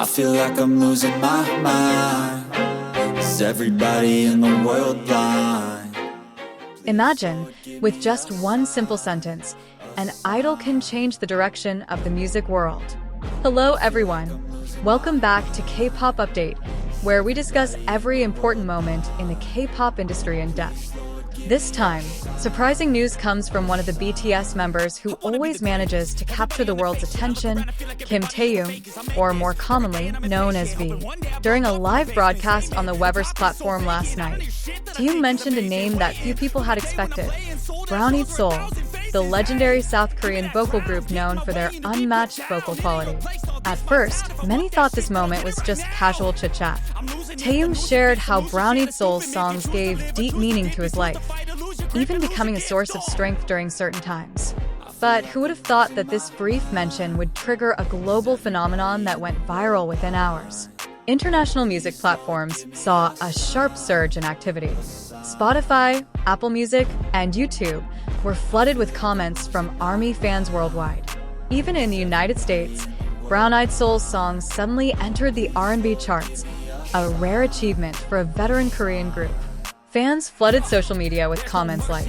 I feel like I'm losing my mind. Is everybody in the world blind? Imagine, with just one simple sentence, an idol can change the direction of the music world. Hello everyone! Welcome back to K-pop Update, where we discuss every important moment in the K-pop industry in depth. This time, surprising news comes from one of the BTS members who always manages to capture the world's attention, Kim Taehyung, or more commonly known as V. During a live broadcast on the Weverse platform last night, Taehyung mentioned a name that few people had expected: Brownie Soul, the legendary South Korean vocal group known for their unmatched vocal quality. At first, many thought this moment was just casual chit-chat. Taehyung shared how Brownie Soul's songs gave deep meaning to his life, even becoming a source of strength during certain times. But who would have thought that this brief mention would trigger a global phenomenon that went viral within hours? International music platforms saw a sharp surge in activity. Spotify, Apple Music, and YouTube were flooded with comments from ARMY fans worldwide. Even in the United States, Brown Eyed Soul's songs suddenly entered the R&B charts, a rare achievement for a veteran Korean group. Fans flooded social media with comments like,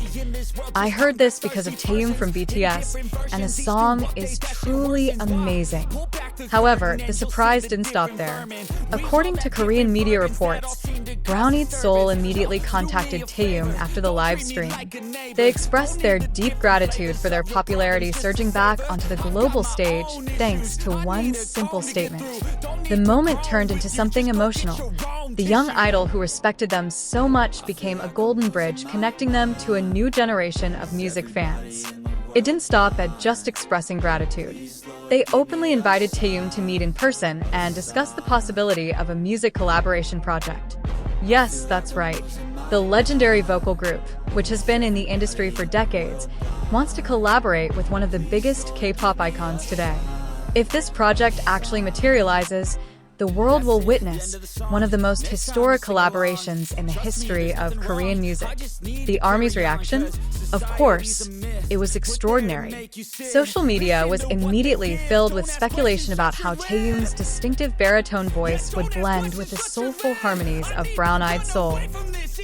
"I heard this because of Taehyung from BTS, and the song is truly amazing." However, the surprise didn't stop there. According to Korean media reports, Brown Eyed Soul immediately contacted Taehyung after the live stream. They expressed their deep gratitude for their popularity surging back onto the global stage thanks to one simple statement. The moment turned into something emotional. The young idol who respected them so much became a golden bridge connecting them to a new generation of music fans. It didn't stop at just expressing gratitude. They openly invited Taehyung to meet in person and discuss the possibility of a music collaboration project. Yes, that's right. The legendary vocal group, which has been in the industry for decades, wants to collaborate with one of the biggest K-pop icons today. If this project actually materializes, the world will witness one of the most historic collaborations in the history of Korean music. The ARMY's reaction? Of course, it was extraordinary. Social media was immediately filled with speculation about how Taehyung's distinctive baritone voice would blend with the soulful harmonies of Brown Eyed Soul.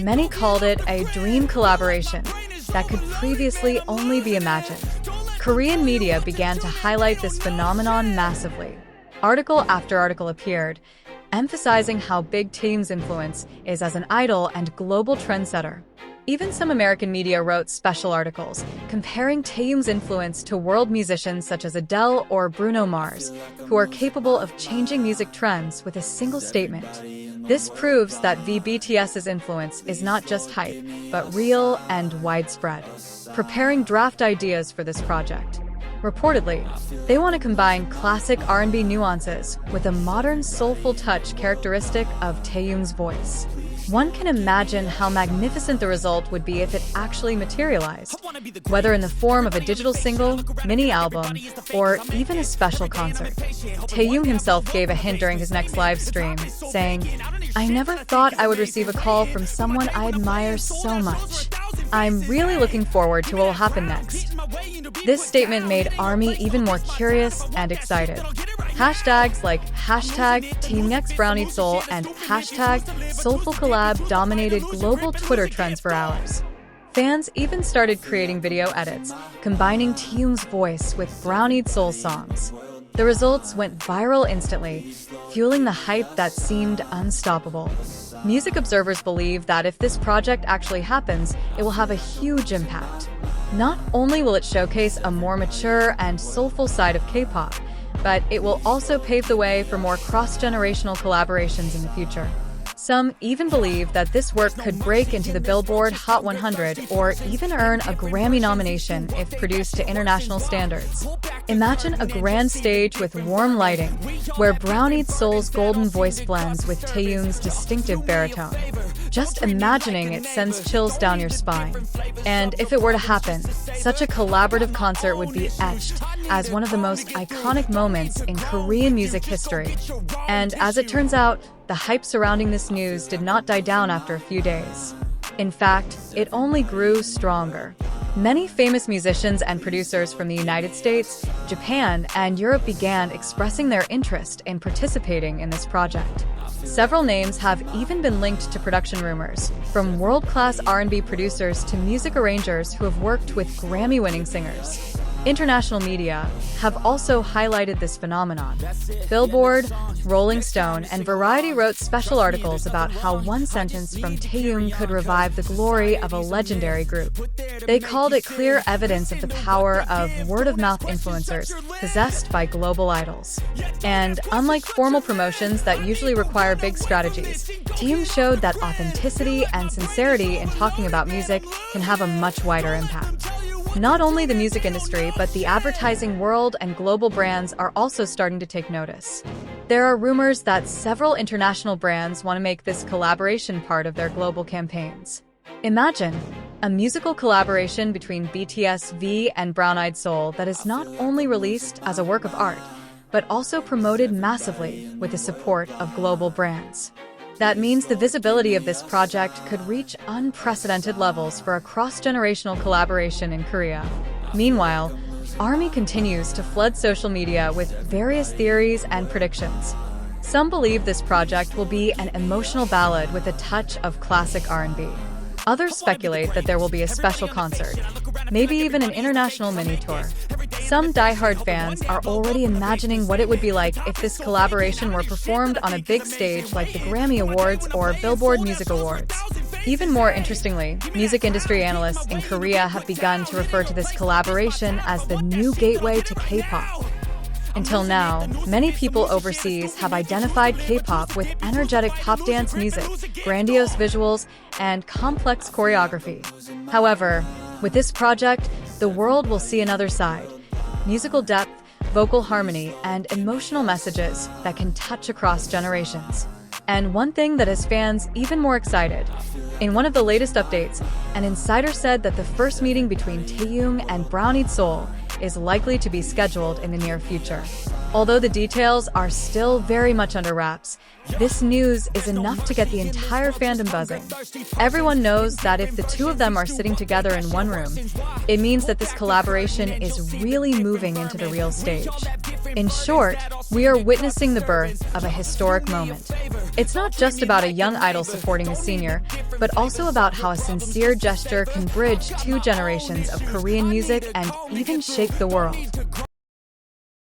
Many called it a dream collaboration that could previously only be imagined. Korean media began to highlight this phenomenon massively. Article after article appeared, emphasizing how big Taehyung's influence is as an idol and global trendsetter. Even some American media wrote special articles, comparing Taehyung's influence to world musicians such as Adele or Bruno Mars, who are capable of changing music trends with a single statement. This proves that BTS's influence is not just hype, but real and widespread. Preparing draft ideas for this project. Reportedly, they want to combine classic R&B nuances with a modern soulful touch characteristic of Taehyung's voice. One can imagine how magnificent the result would be if it actually materialized, whether in the form of a digital single, mini-album, or even a special concert. Taehyung himself gave a hint during his next live stream, saying, "I never thought I would receive a call from someone I admire so much. I'm really looking forward to what will happen next." This statement made ARMY even more curious and excited. Hashtags like #TeamXBrownieSoul and #SoulfulCollab dominated global Twitter trends for hours. Fans even started creating video edits, combining Taehyung's voice with Brown Eyed Soul songs. The results went viral instantly, fueling the hype that seemed unstoppable. Music observers believe that if this project actually happens, it will have a huge impact. Not only will it showcase a more mature and soulful side of K-pop, but it will also pave the way for more cross-generational collaborations in the future. Some even believe that this work could break into the Billboard Hot 100 or even earn a Grammy nomination if produced to international standards. Imagine a grand stage with warm lighting, where Brown Eyed Soul's golden voice blends with Taehyung's distinctive baritone. Just imagining it sends chills down your spine. And if it were to happen, such a collaborative concert would be etched as one of the most iconic moments in Korean music history. And as it turns out, the hype surrounding this news did not die down after a few days. In fact, it only grew stronger. Many famous musicians and producers from the United States, Japan, and Europe began expressing their interest in participating in this project. Several names have even been linked to production rumors, from world-class R&B producers to music arrangers who have worked with Grammy-winning singers. International media have also highlighted this phenomenon. Billboard, Rolling Stone, and Variety wrote special articles about how one sentence from Taehyung could revive the glory of a legendary group. They called it clear evidence of the power of word-of-mouth influencers possessed by global idols. And unlike formal promotions that usually require big strategies, Taehyung showed that authenticity and sincerity in talking about music can have a much wider impact. Not only the music industry, but the advertising world and global brands are also starting to take notice. There are rumors that several international brands want to make this collaboration part of their global campaigns. Imagine a musical collaboration between BTS V and Brown Eyed Soul that is not only released as a work of art, but also promoted massively with the support of global brands. That means the visibility of this project could reach unprecedented levels for a cross-generational collaboration in Korea. Meanwhile, ARMY continues to flood social media with various theories and predictions. Some believe this project will be an emotional ballad with a touch of classic R&B. Others speculate that there will be a special concert, maybe even an international mini-tour. Some die-hard fans are already imagining what it would be like if this collaboration were performed on a big stage like the Grammy Awards or Billboard Music Awards. Even more interestingly, music industry analysts in Korea have begun to refer to this collaboration as the new gateway to K-pop. Until now, many people overseas have identified K-pop with energetic pop dance music, grandiose visuals, and complex choreography. However, with this project, the world will see another side: musical depth, vocal harmony, and emotional messages that can touch across generations. And one thing that has fans even more excited: in one of the latest updates, an insider said that the first meeting between Taehyung and Brown Eyed Soul is likely to be scheduled in the near future. Although the details are still very much under wraps, this news is enough to get the entire fandom buzzing. Everyone knows that if the two of them are sitting together in one room, it means that this collaboration is really moving into the real stage. In short, we are witnessing the birth of a historic moment. It's not just about a young idol supporting a senior, but also about how a sincere gesture can bridge two generations of Korean music and even shake the world.